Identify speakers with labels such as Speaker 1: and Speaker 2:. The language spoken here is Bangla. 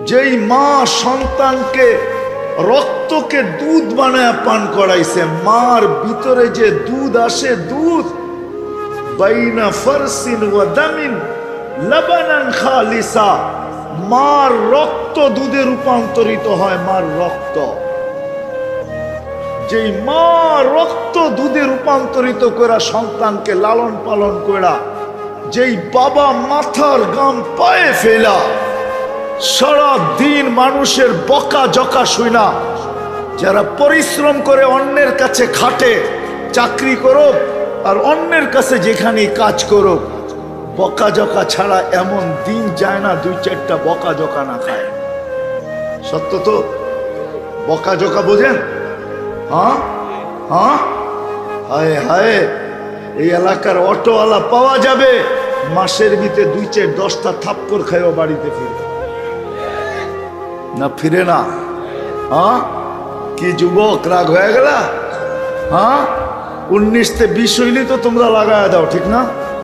Speaker 1: যেই মা সন্তানকে রক্তকে দুধ বানায় পান করাইছে, মার ভিতরে যে দুধ আসে, দুধ বাইনা ফারসিন ওয়া দামিন লাবানান খালিসা, মার রক্ত দুধে রূপান্তরিত হয়। মার রক্ত, যেই মা রক্ত দুধে রূপান্তরিত করা সন্তানকে লালন পালন করা, যেই বাবা মাথার গাম পায়ে ফেলা সারা দিন মানুষের বকা জকা শুনা, যারা পরিশ্রম করে অন্যের কাছে খাটে, চাকরি করো আর অন্যের কাছে যেখানে কাজ করো, বকা জকা ছাড়া এমন দিন যায় না দুই চারটা বকা জকা না খায়। সত্য তো? বকা জকা বোঝেন? হ্যাঁ হ্যাঁ, হায় হায়, এই এলাকার অটোওয়ালা পাওয়া যাবে মাসের ভিতরে 2-4-10টা থাপ্পড় খাইও বাড়িতে ফিরে না, ফিরে না। হ্যাঁ, কি যুবক রাগ হয়ে গেল? হ্যাঁ, 19 থেকে 20 হইলে তো তোমরা লাগায় দাও, ঠিক না?